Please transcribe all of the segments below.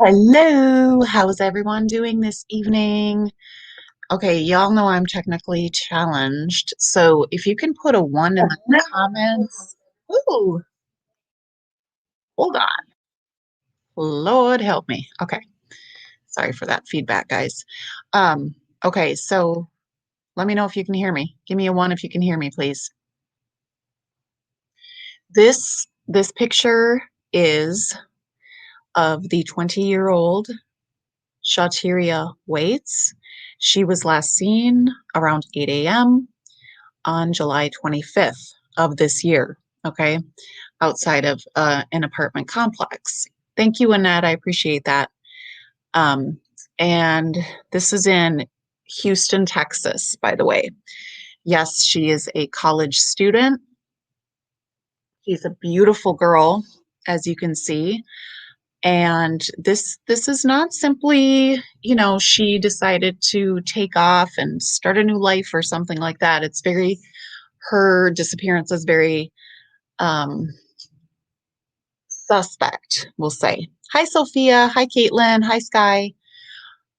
Hello, how's everyone doing this evening? Okay, y'all know I'm technically challenged, so if you can put a one in the comments. Ooh, hold on. Lord help me. Okay, sorry for that feedback, guys. Um, okay, so let me know if you can hear me. Give me a one if you can hear me, please. This picture is of the 20-year-old Shawtyeria Waites. She was last seen around 8 a.m. on July 25th of this year, okay, outside of an apartment complex. Thank you, Annette. I appreciate that. Um, and this is in Houston, Texas, by the way. Yes, she is a college student. She's a beautiful girl, as you can see. And this is not simply, she decided to take off and start a new life or something like that. It's very, her disappearance is very um, suspect, we'll say. Hi, Sophia. Hi, Caitlin. Hi, Sky.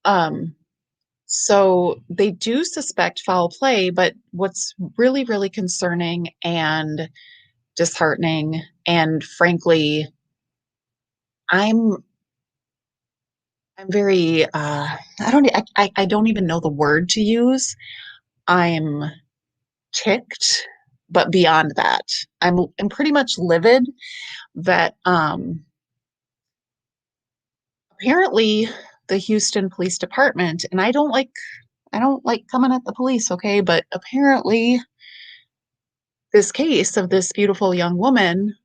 Um, so they do suspect foul play, but what's really, really concerning and disheartening, and frankly, I'm I'm very I don't even know the word to use. I'm ticked, but beyond that, I'm pretty much livid that apparently the Houston Police Department, and I don't like coming at the police, okay, but apparently this case of this beautiful young woman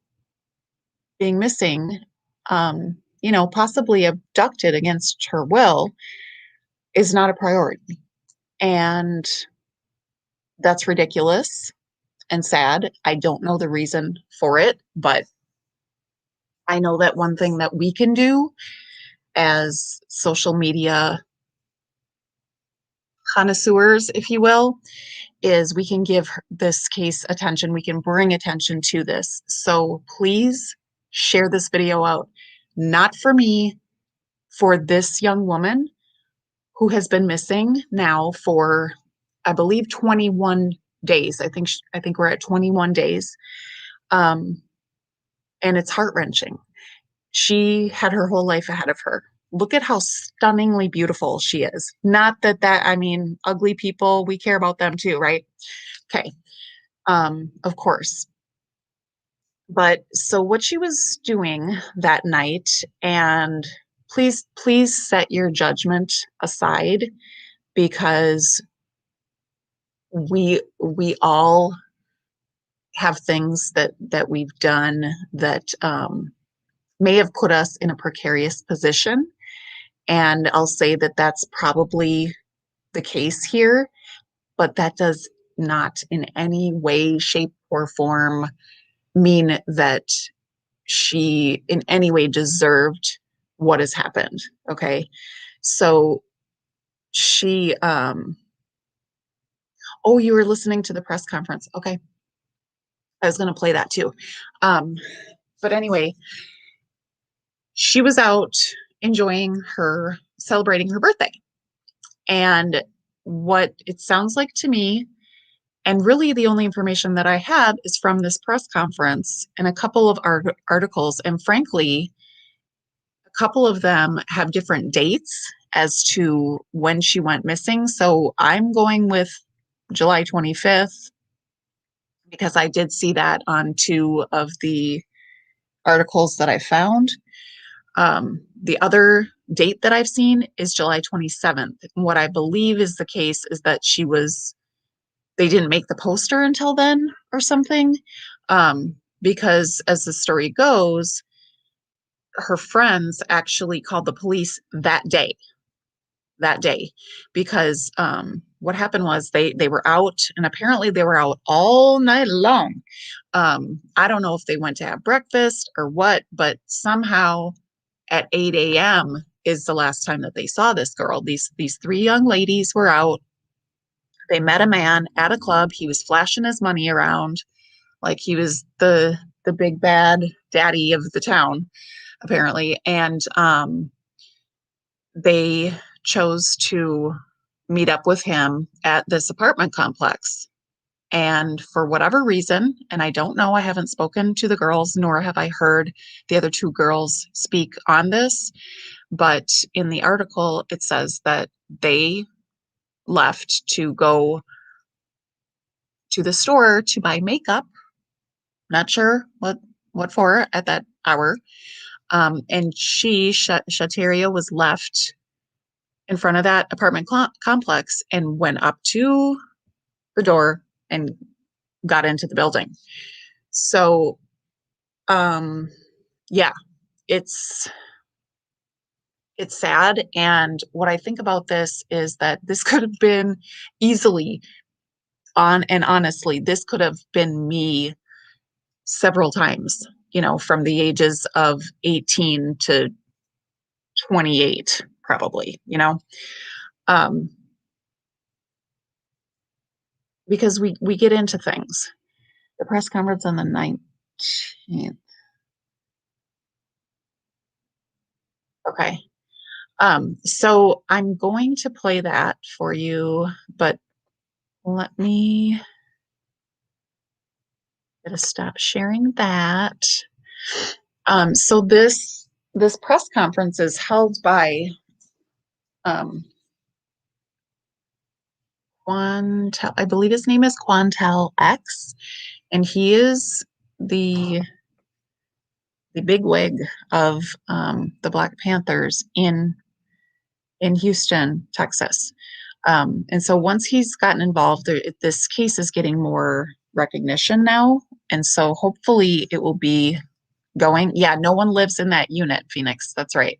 being missing, possibly abducted against her will, is not a priority. And that's ridiculous and sad. I don't know the reason for it, but I know that one thing that we can do as social media connoisseurs, if you will, is we can give this case attention. We can bring attention to this. So please share this video out, not for me, for this young woman who has been missing now for, I believe, 21 days. I think we're at 21 days. Um, and it's heart-wrenching. She had her whole life ahead of her. Look at how stunningly beautiful she is. Not that I mean, ugly people, we care about them too, right? Okay. Of course. But so what she was doing that night, and please set your judgment aside, because we all have things that we've done that may have put us in a precarious position. And I'll say that that's probably the case here, but that does not in any way, shape, or form mean that she in any way deserved what has happened. Okay. So she, oh, you were listening to the press conference. Okay. I was going to play that too. Um, but anyway, she was out enjoying her, celebrating her birthday. And what it sounds like to me, and really the only information that I have is from this press conference and a couple of articles. And frankly, a couple of them have different dates as to when she went missing. So I'm going with July 25th because I did see that on two of the articles that I found. The other date that I've seen is July 27th. What I believe is the case is that they didn't make the poster until then or something. Because as the story goes, her friends actually called the police that day, because what happened was they were out, and apparently they were out all night long. I don't know if they went to have breakfast or what, but somehow at 8 a.m. is the last time that they saw this girl. These three young ladies were out. They met a man at a club. He was flashing his money around like he was the big bad daddy of the town, apparently. And they chose to meet up with him at this apartment complex. And for whatever reason, and I don't know, I haven't spoken to the girls, nor have I heard the other two girls speak on this, but in the article, it says that they left to go to the store to buy makeup. Not sure what for at that hour. And Shawtyeria, was left in front of that apartment complex and went up to the door and got into the building. So, yeah, it's sad. And what I think about this is that this could have been easily honestly, this could have been me several times, from the ages of 18 to 28, probably, um, because we get into things. The press conference on the 19th. Okay. So I'm going to play that for you, but let me gotta stop sharing that. So this press conference is held by Quantel, I believe his name is Quantel X, and he is the bigwig of the Black Panthers in Houston, Texas. And so once he's gotten involved, this case is getting more recognition now, and so hopefully it will be going. Yeah, no one lives in that unit, Phoenix. That's right.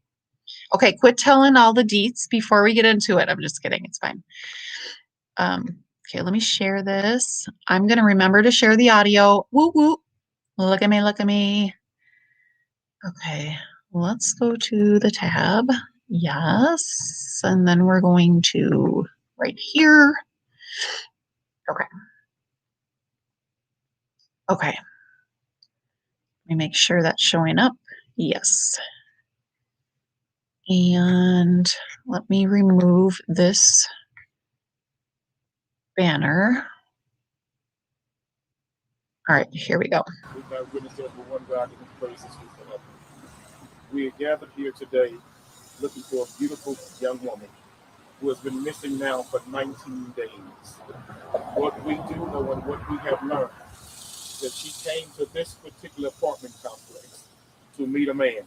Okay, quit telling all the deets before we get into it. I'm just kidding. It's fine. Okay, let me share this. I'm going to remember to share the audio. Woo woo. Look at me, look at me. Okay, let's go to the tab. Yes, and then we're going to right here. Okay. Okay. Let me make sure that's showing up. Yes. And let me remove this banner. All right, here we go. We are gathered here today looking for a beautiful young woman who has been missing now for 19 days. What we do know and what we have learned is that she came to this particular apartment complex to meet a man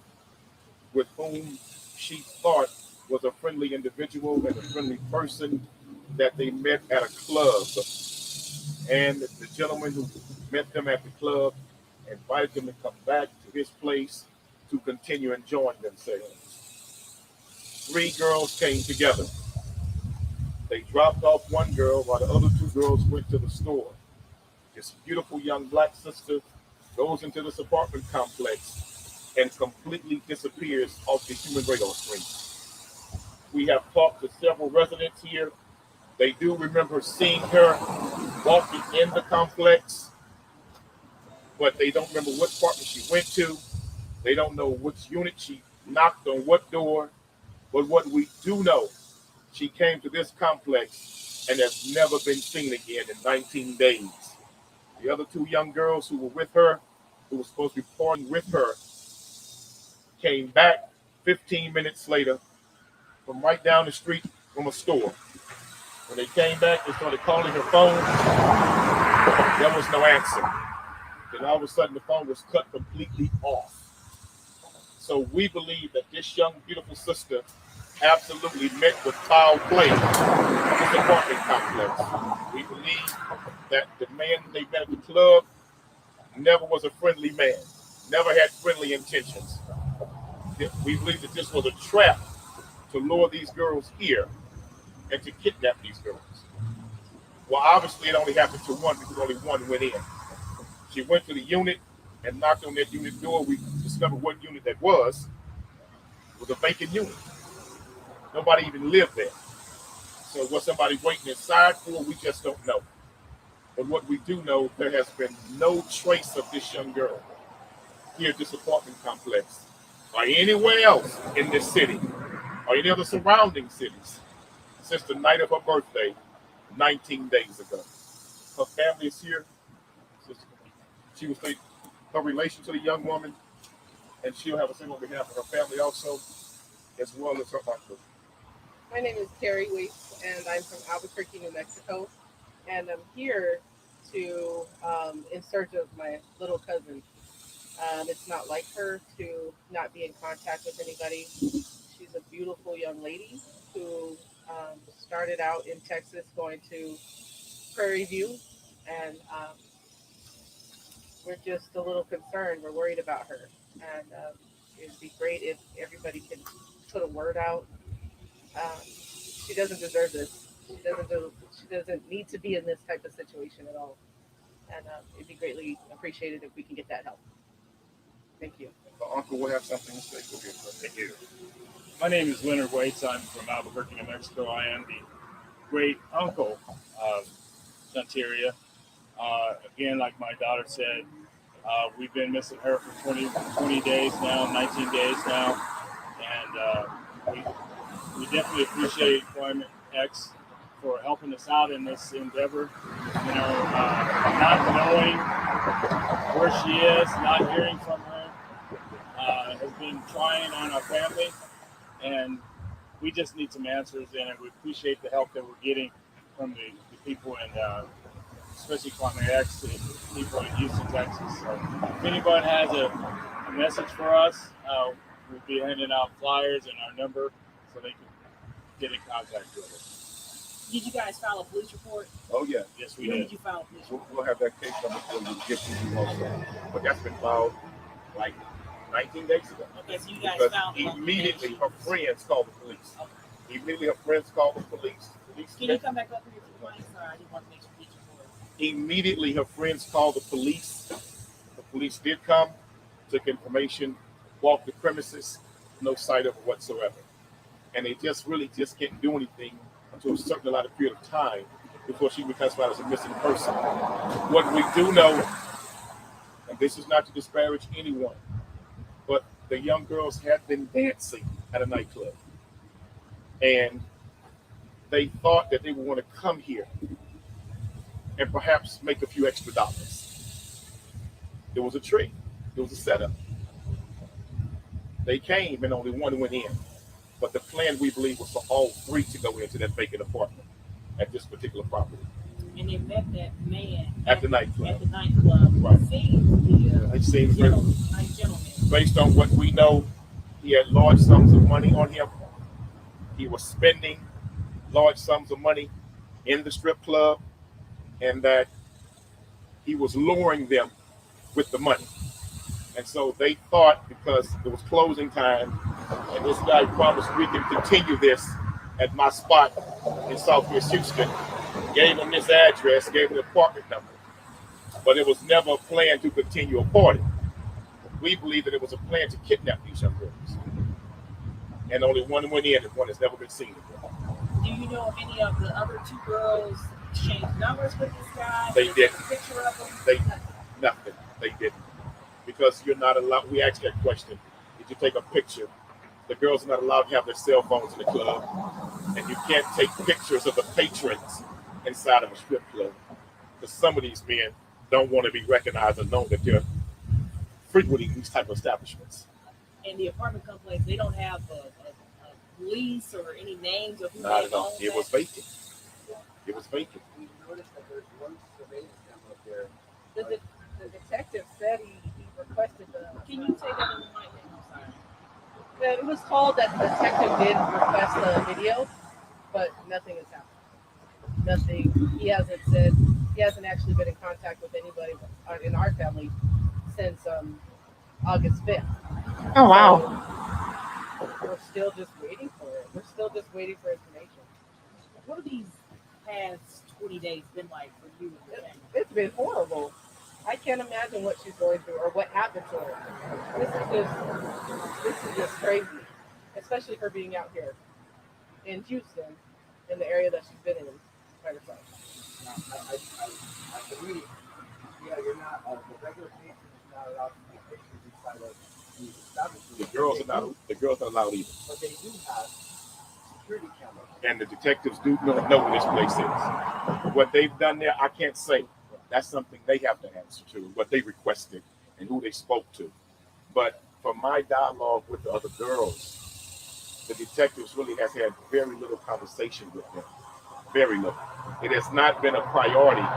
with whom she thought was a friendly individual and a friendly person that they met at a club. And the gentleman who met them at the club invited them to come back to his place to continue enjoying themselves. 3 girls came together. They dropped off one girl while the other 2 girls went to the store. This beautiful young black sister goes into this apartment complex and completely disappears off the human radar screen. We have talked to several residents here. They do remember seeing her walking in the complex, but they don't remember what apartment she went to. They don't know which unit she knocked on what door. But what we do know, she came to this complex and has never been seen again in 19 days. The other 2 young girls who were with her, who were supposed to be partying with her, came back 15 minutes later from right down the street from a store. When they came back, they started calling her phone. There was no answer. Then all of a sudden, the phone was cut completely off. So we believe that this young, beautiful sister absolutely met with foul play at this apartment complex. We believe that the man they met at the club never was a friendly man, never had friendly intentions. We believe that this was a trap to lure these girls here and to kidnap these girls. Well, obviously, it only happened to one because only one went in. She went to the unit and knocked on that unit door. We discovered what unit that was. It was a vacant unit. Nobody even lived there. So what somebody waiting inside for, we just don't know. But what we do know, there has been no trace of this young girl here at this apartment complex or anywhere else in this city or any other surrounding cities since the night of her birthday 19 days ago. Her family is here. She was her relation to the young woman, and she'll have a thing on behalf of her family also, as well as her uncle. My name is Terry Waites, and I'm from Albuquerque, New Mexico. And I'm here to in search of my little cousin. It's not like her to not be in contact with anybody. She's a beautiful young lady who started out in Texas going to Prairie View, and we're just a little concerned. We're worried about her, and it'd be great if everybody could put a word out. She doesn't deserve this. She doesn't need to be in this type of situation at all. And it'd be greatly appreciated if we can get that help. Thank you. The uncle will have something to say. Go ahead. Thank you. My name is Leonard Waites. I'm from Albuquerque, New Mexico. I am the great uncle of Shawtyeria. Again, like my daughter said, we've been missing her for 20 days now, 19 days now. And we definitely appreciate Employment X for helping us out in this endeavor. You know, not knowing where she is, not hearing from her, has been trying on our family, and we just need some answers, and we appreciate the help that we're getting from the people in, especially Employment X, the people in Houston, Texas. So if anyone has a message for us, we'll be handing out flyers and our number so they can get in contact with us. Did you guys file a police report? Oh, yeah. Yes, we When did. did you file a police report? We'll have that case number for you to give to you also. But that's been filed like 19 days ago. Okay, so you guys Because filed it. immediately her friends called the police. Okay. Immediately her friends called the police. Can you come back up here to the mic? Sorry, I didn't want to make some police report. Immediately her friends called the police. The police did come, took information, walked the premises, no sight of her whatsoever. And they just really just can't do anything until a certain amount of period of time before she becomes classified as a missing person. What we do know, and this is not to disparage anyone, but the young girls had been dancing at a nightclub. And they thought that they would want to come here and perhaps make a few extra dollars. It was a trick. It was a setup. They came and only one went in. But the plan, we believe, was for all three to go into that vacant apartment at this particular property. And they met that man At the nightclub. At the nightclub. Right. It seems gentleman. based on what we know, he had large sums of money on him. He was spending large sums of money in the strip club, and that he was luring them with the money. And so they thought, because it was closing time, and this guy promised we can continue this at my spot in Southwest Houston, gave him this address, gave him the apartment number. But it was never a plan to continue a party. We believe that it was a plan to kidnap these young girls. And only one went in, and one has never been seen again. Do you know if any of the other two girls exchanged numbers with this guy? They did. A picture of him? Nothing. They didn't. Because you're not allowed, we asked that question. Did you take a picture? The girls are not allowed to have their cell phones in the club. And you can't take pictures of the patrons inside of a strip club. Because some of these men don't want to be recognized and known that they're frequenting these type of establishments. And the apartment complex, they don't have a lease or any names of who Not they at all. own It that? was vacant. It was vacant. We noticed that there's one surveillance camera up there. The detective said he requested the. Can you say that in the mic? I'm sorry. It was told that the detective did request the video, but nothing has happened. Nothing. He hasn't actually been in contact with anybody in our family since August 5th. Oh, wow. So we're still just waiting for it. We're still just waiting for information. What have these past 20 days been like for you and your family? It's been horrible. I can't imagine what she's going through or what happened to her. This is just crazy, especially for being out here in Houston, in the area that she's been in by herself. I believe, you're not, the regular patient is not allowed to take pictures inside of these establishments. The girls are not allowed either. But they do have security camera. And the detectives do know where this place is. What they've done there, I can't say. That's something they have to answer to, what they requested and who they spoke to. But from my dialogue with the other girls, the detectives really has had very little conversation with them. Very little. It has not been a priority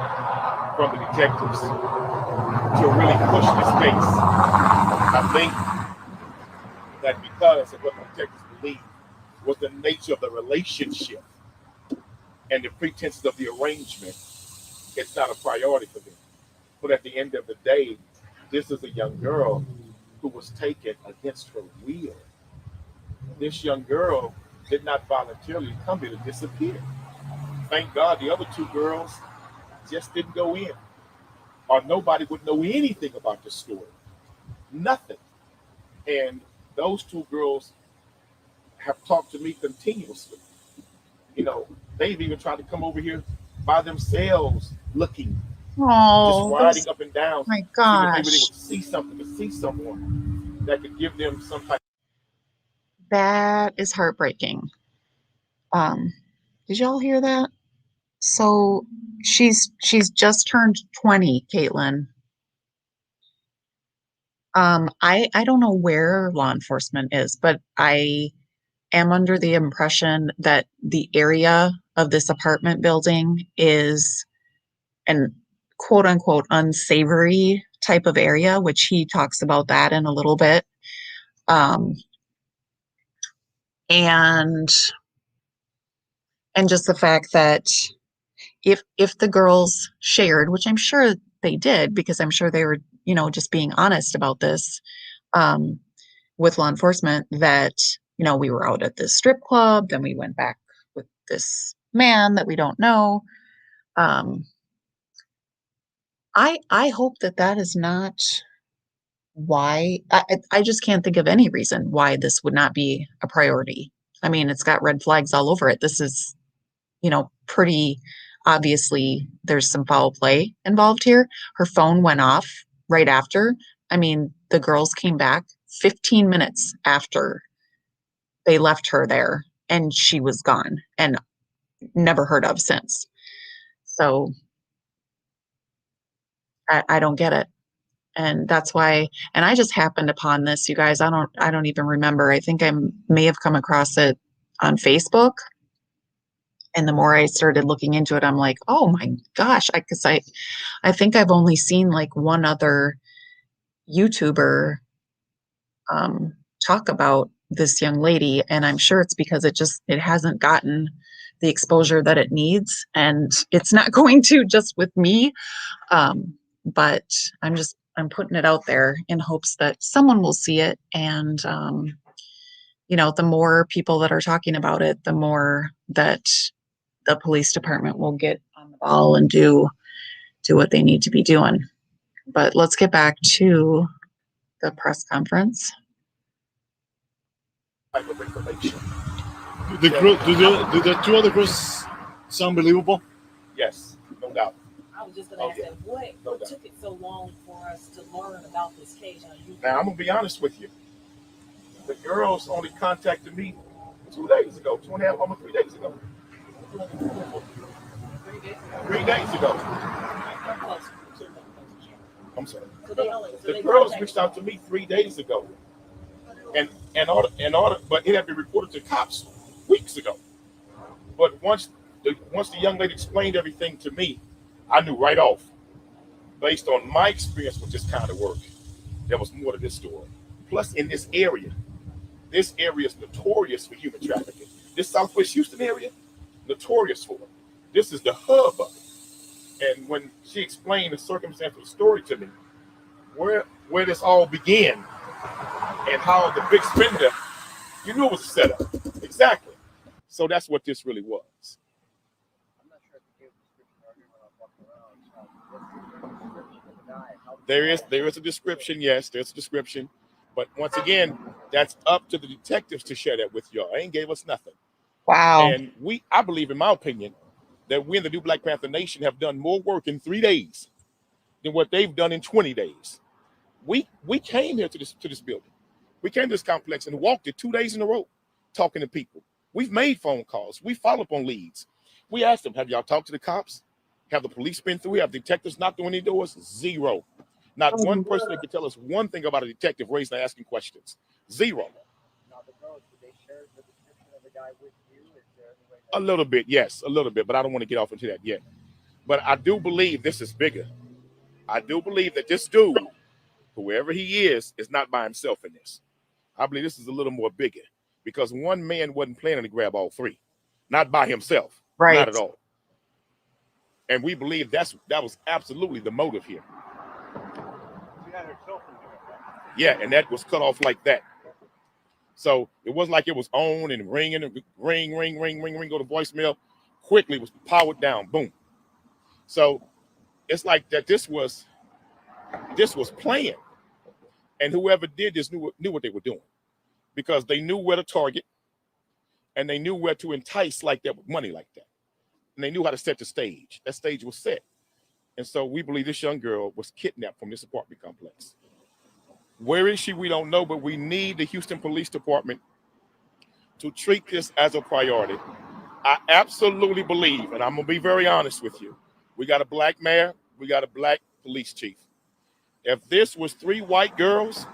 from the detectives to really push this case. I think that because of what the detectives believe was the nature of the relationship and the pretenses of the arrangement, it's not a priority for them. But at the end of the day, this is a young girl who was taken against her will. This young girl did not voluntarily come here to disappear. Thank God the other two girls just didn't go in, or nobody would know anything about the story. Nothing. And those two girls have talked to me continuously. You know, they've even tried to come over here by themselves looking, just Oh, riding up and down, my seeing if maybe they gosh. would see something, to see someone that could give them some type. That is heartbreaking. Um, did y'all hear that? So she's just turned 20, Caitlin. I don't know where law enforcement is, but I am under the impression that the area of this apartment building is an quote unquote unsavory type of area, which he talks about that in a little bit. Um, and and just the fact that if the girls shared, which I'm sure they did, because I'm sure they were, just being honest about this, um, with law enforcement, that, we were out at this strip club, then we went back with this man that we don't know. Um, I hope that that is not why. I just can't think of any reason why this would not be a priority. I mean, it's got red flags all over it. This is, pretty obviously there's some foul play involved here. Her phone went off right after. I mean, the girls came back 15 minutes after they left her there and she was gone and never heard of since. So I don't get it. And that's why, and I just happened upon this, you guys. I don't even remember. I think I may have come across it on Facebook. And the more I started looking into it, I'm like, oh my gosh, I think I've only seen like one other YouTuber talk about this young lady, and I'm sure it's because it hasn't gotten the exposure that it needs, and it's not going to just with me. But I'm putting it out there in hopes that someone will see it, and the more people that are talking about it, the more that the police department will get on the ball and do what they need to be doing. But let's get back to the press conference. Type of information. Do the two other girls sound believable? Yes, no doubt. I was just going to ask that. What took it so long for us to learn about this case? Now, I'm going to be honest with you. The girls only contacted me 2 days ago, 2.5, almost 3 days ago. 3 days ago. I'm sorry. The girls reached out to me 3 days ago. But it had been reported to cops weeks ago. But once the young lady explained everything to me, I knew right off, based on my experience with this kind of work, there was more to this story. Plus, in this area is notorious for human trafficking. This Southwest Houston area, notorious for it. This is the hub of it. And when she explained the circumstance of the story to me, where this all began, and how the big spender, you knew it was a setup. Exactly. So that's what this really was. I'm not sure if you gave a description earlier when I was walking around. What's the description of the guy? There is a description, yes, there's a description. But once again, that's up to the detectives to share that with y'all. They ain't gave us nothing. Wow. And I believe, in my opinion, that we in the New Black Panther Nation have done more work in 3 days than what they've done in 20 days. We came here to this building. We came to this complex and walked it 2 days in a row, talking to people, We've made phone calls. We follow up on leads. We asked them, have y'all talked to the cops? Have the police been through? Have detectives knocked on any doors? Zero. Not one person that could tell us one thing about a detective raising and asking questions. Zero. Now the girls, did they share the description of the guy with you? Is there any way A little bit, yes, a little bit, but I don't want to get off into that yet. But I do believe this is bigger. I do believe that this dude, whoever he is not by himself in this. I believe this is a little more bigger because one man wasn't planning to grab all three, not by himself, Right. not at all. And we believe that was absolutely the motive here. she had her cell phone there? Yeah, and that was cut off like that. So it wasn't like it was on and ringing, and ring, go to voicemail. Quickly it was powered down, boom. So it's like that. This was planned, and whoever did this knew what they were doing because they knew where to target, and they knew where to entice like that with money like that, and they knew how to set the stage. That stage was set, and so we believe this young girl was kidnapped from this apartment complex. Where is she? We don't know, but we need the Houston Police Department to treat this as a priority. I absolutely believe, and I'm going to be very honest with you, we got a black mayor, we got a black police chief. If this was 3 white girls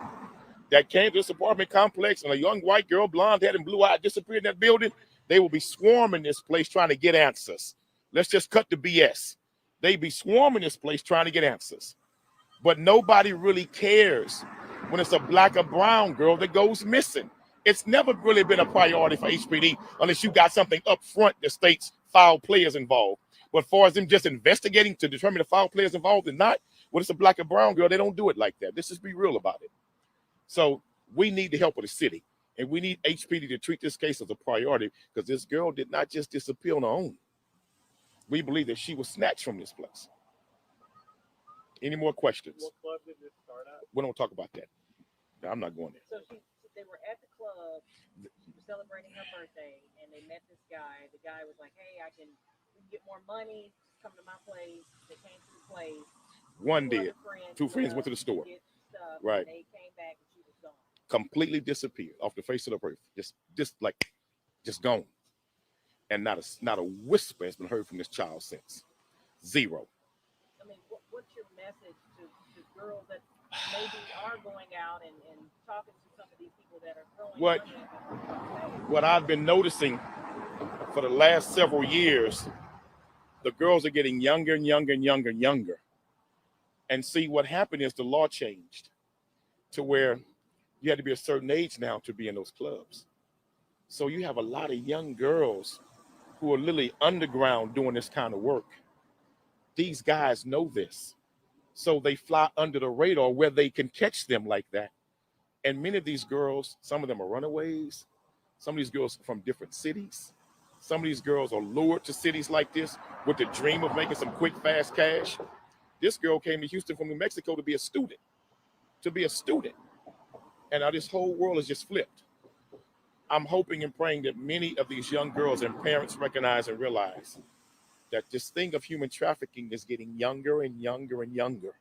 that came to this apartment complex and a young white girl, blonde-headed and blue-eyed, disappeared in that building, they will be swarming this place trying to get answers. Let's just cut the BS. They'd be swarming this place trying to get answers. But nobody really cares when it's a black or brown girl that goes missing. It's never really been a priority for HPD unless you got something up front that states foul players involved. But as far as them just investigating to determine the foul players involved or not, when it's a black or brown girl, they don't do it like that. Let's just be real about it. So we need the help of the city, and we need HPD to treat this case as a priority because this girl did not just disappear on her own. We believe that she was snatched from this place. Any more questions? What club did this start at? We don't talk about that. No, I'm not going there. So they were at the club. She was celebrating her birthday, and they met this guy. The guy was like, "Hey, we can get more money. Come to my place." They came to the place. One did. 2 friends went to the store. Stuff, right. And they came back, and she was gone. Completely disappeared off the face of the earth. Just gone. And not a whisper has been heard from this child since. Zero. I mean, what's your message to girls that maybe are going out and talking to some of these people that are throwing money? What I've been noticing for the last several years, the girls are getting younger and younger and younger and younger. And see, what happened is the law changed to where you had to be a certain age now to be in those clubs. So you have a lot of young girls who are literally underground doing this kind of work. These guys know this. So they fly under the radar where they can catch them like that. And many of these girls, some of them are runaways. Some of these girls are from different cities. Some of these girls are lured to cities like this with the dream of making some quick, fast cash. This girl came to Houston from New Mexico to be a student. And now this whole world is just flipped. I'm hoping and praying that many of these young girls and parents recognize and realize that this thing of human trafficking is getting younger and younger and younger.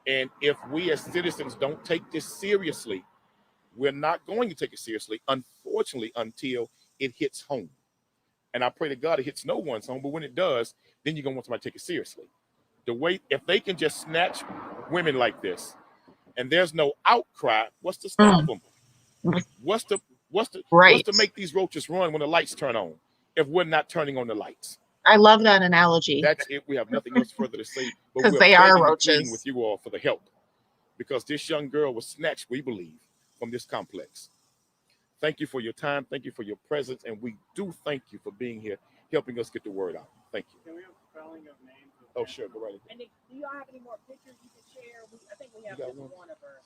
And if we as citizens don't take this seriously, we're not going to take it seriously, unfortunately, until it hits home. And I pray to God it hits no one's home, but when it does, then you're going to want somebody to take it seriously. If they can just snatch women like this and there's no outcry, what's to stop them? What's to make these roaches run when the lights turn on if we're not turning on the lights? I love that analogy. That's it. We have nothing else further to say. Because they are roaches. With you all for the help. Because this young girl was snatched, we believe, from this complex. Thank you for your time. Thank you for your presence. And we do thank you for being here, helping us get the word out. Thank you. Can we have spelling of names? Oh, sure. Go right ahead. And do y'all have any more pictures you can share? I think we have just one of her.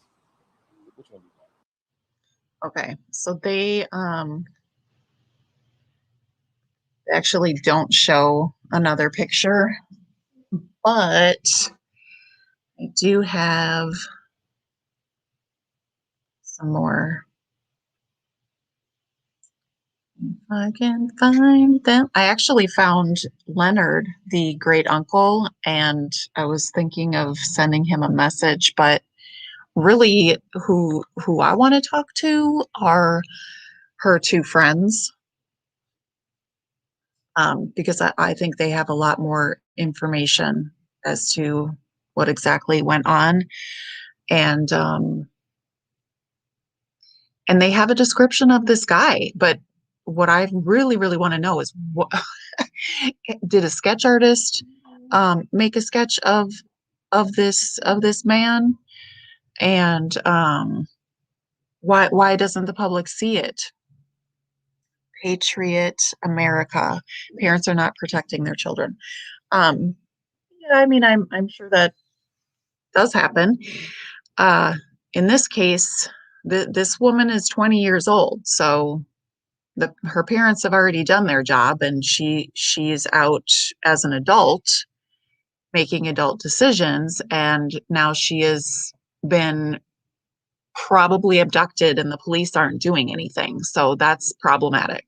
Which one do you got? Okay, so they actually don't show another picture, but I do have some more. If I can find them. I actually found Leonard, the great uncle, and I was thinking of sending him a message, but really who I want to talk to are her 2 friends. because I think they have a lot more information as to what exactly went on. And and they have a description of this guy, but what I really, really want to know is what did a sketch artist make a sketch of this man? And why doesn't the public see it? Patriot America. Parents are not protecting their children. Um, yeah, I mean, I'm sure that does happen. Uh, in this case, this woman is 20 years old, so her parents have already done their job, and she's out as an adult making adult decisions, and now she has been probably abducted, and the police aren't doing anything. So that's problematic.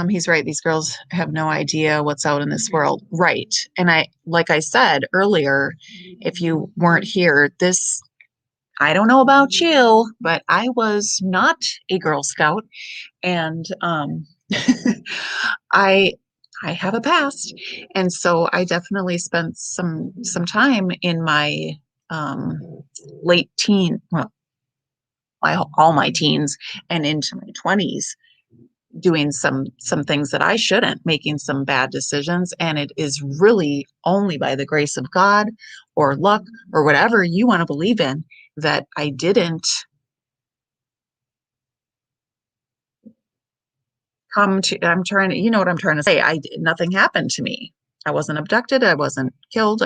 He's right. These girls have no idea what's out in this world. Right. And like I said earlier, if you weren't here, I don't know about you, but I was not a Girl Scout. And I I have a past. And so I definitely spent some time in my um, late teen, well, all my teens and into my 20s doing some things that I shouldn't, making some bad decisions, and it is really only by the grace of God or luck or whatever you want to believe in that I didn't come to. I'm trying to, you know what I'm trying to say. Nothing happened to me. I wasn't abducted. I wasn't killed.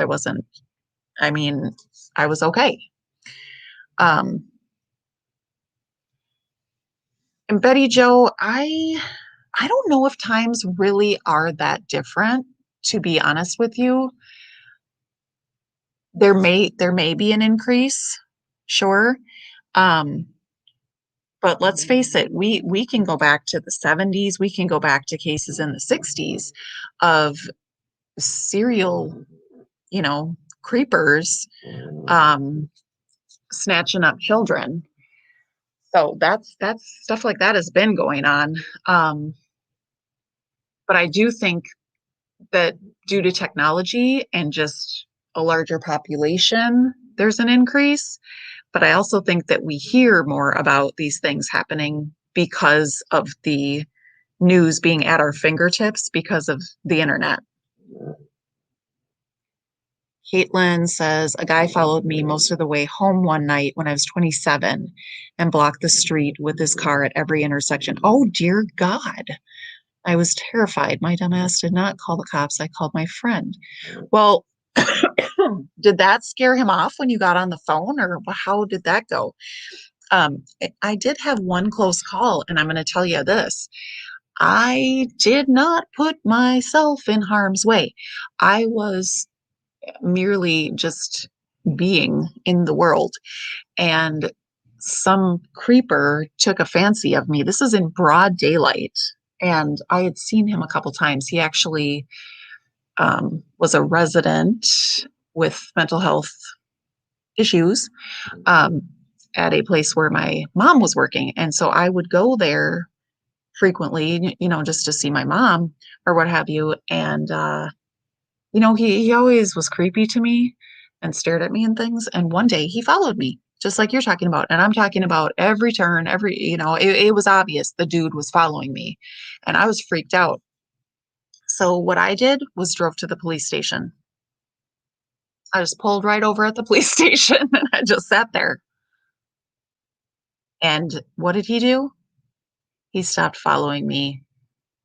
I mean, I was okay. Um, and Betty Joe, I don't know if times really are that different, to be honest with you. There may be an increase, sure. Um, but let's face it, we can go back to the 70s, we can go back to cases in the 60s of serial, creepers um, snatching up children. So that's stuff like that has been going on. Um, but I do think that due to technology and just a larger population, there's an increase. But I also think that we hear more about these things happening because of the news being at our fingertips because of the internet. Caitlin says, a guy followed me most of the way home one night when I was 27 and blocked the street with his car at every intersection. Oh, dear God. I was terrified. My dumbass did not call the cops. I called my friend. Well, did that scare him off when you got on the phone, or how did that go? I did have one close call, and I'm going to tell you this. I did not put myself in harm's way. I was merely just being in the world, and some creeper took a fancy of me. This is in broad daylight, and I had seen him a couple times. He actually was a resident with mental health issues um, at a place where my mom was working. And so I would go there frequently, just to see my mom or what have you. And, he always was creepy to me and stared at me and things. And one day he followed me, just like you're talking about. And I'm talking about every turn, it was obvious the dude was following me and I was freaked out. So what I did was drove to the police station. I just pulled right over at the police station and I just sat there. And what did he do? He stopped following me,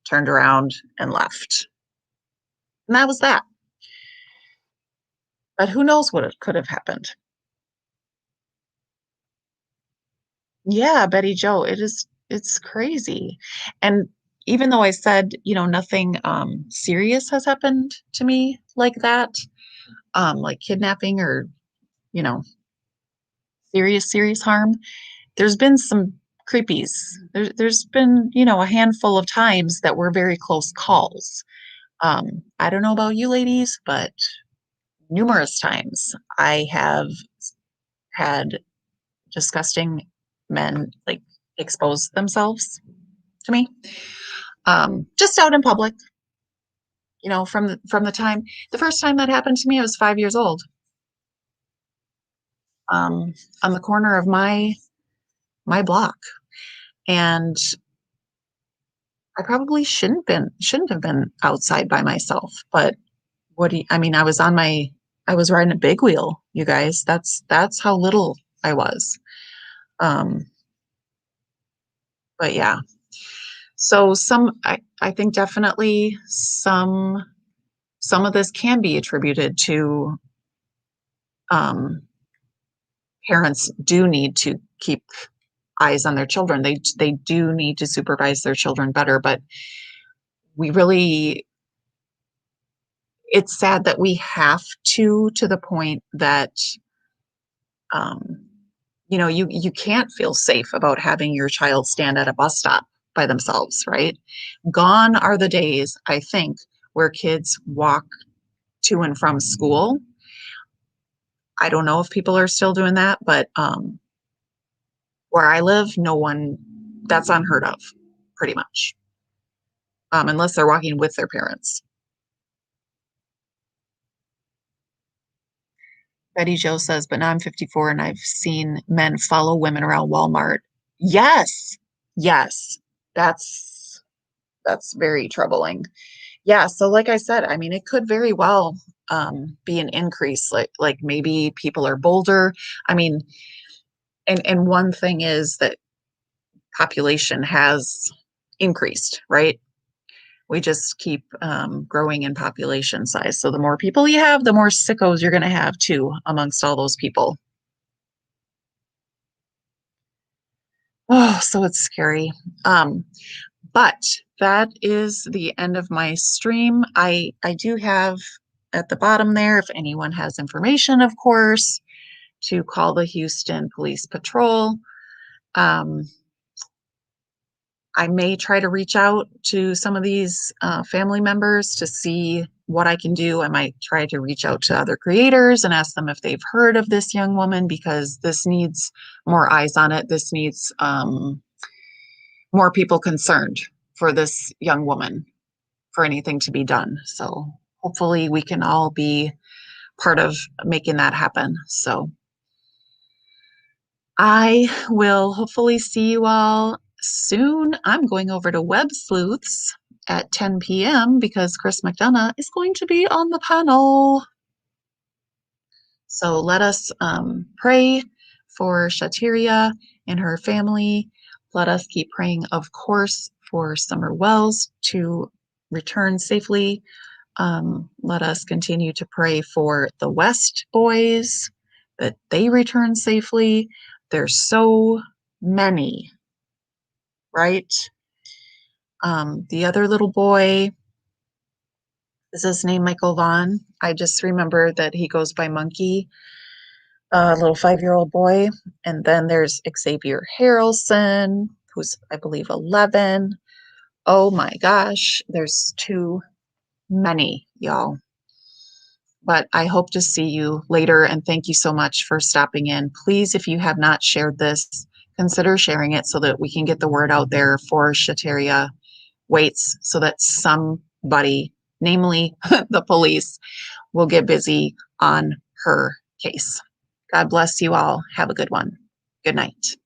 turned around, and left. And that was that. But who knows what it could have happened? Yeah, Betty Joe, it's crazy. And even though I said, nothing serious has happened to me like that, like kidnapping or, you know, serious harm, there's been some creepies. There's been, a handful of times that were very close calls. I don't know about you ladies, but numerous times I have had disgusting men like expose themselves to me. Just out in public, you know, from the first time that happened to me, I was 5 years old. On the corner of my block. And I probably shouldn't have been outside by myself, but I mean, I was riding a big wheel, you guys. That's how little I was. Um, but yeah. So I think definitely some of this can be attributed to parents do need to keep eyes on their children. They do need to supervise their children better, but we really it's sad that we have to the point that um, you know, you can't feel safe about having your child stand at a bus stop by themselves, right? Gone are the days, I think, where kids walk to and from school. I don't know if people are still doing that, but where I live, no one, that's unheard of, pretty much, unless they're walking with their parents. Betty Jo says, but now I'm 54 and I've seen men follow women around Walmart. Yes, yes, that's very troubling. Yeah, so like I said, I mean, it could very well be an increase, like maybe people are bolder. I mean, and one thing is that population has increased, right? We just keep growing in population size. So the more people you have, the more sickos you're going to have too amongst all those people. Oh, so it's scary. But that is the end of my stream. I do have at the bottom there, if anyone has information, of course, to call the Houston Police Patrol. I may try to reach out to some of these family members to see what I can do. I might try to reach out to other creators and ask them if they've heard of this young woman, because this needs more eyes on it. This needs more people concerned for this young woman for anything to be done. So hopefully we can all be part of making that happen. So I will hopefully see you all soon. I'm going over to Web Sleuths at 10 p.m. because Chris McDonough is going to be on the panel. So let us pray for Shawtyeria and her family. Let us keep praying, of course, for Summer Wells to return safely. Let us continue to pray for the West boys, that they return safely. There's so many, right? The other little boy, is his name Michael Vaughn? I just remember that he goes by Monkey, a little 5-year-old boy. And then there's Xavier Harrelson, who's, I believe, 11. Oh my gosh, there's too many, y'all. But I hope to see you later, and thank you so much for stopping in. Please, if you have not shared this, consider sharing it so that we can get the word out there for Shawtyeria Waites, so that somebody, namely the police, will get busy on her case. God bless you all. Have a good one. Good night.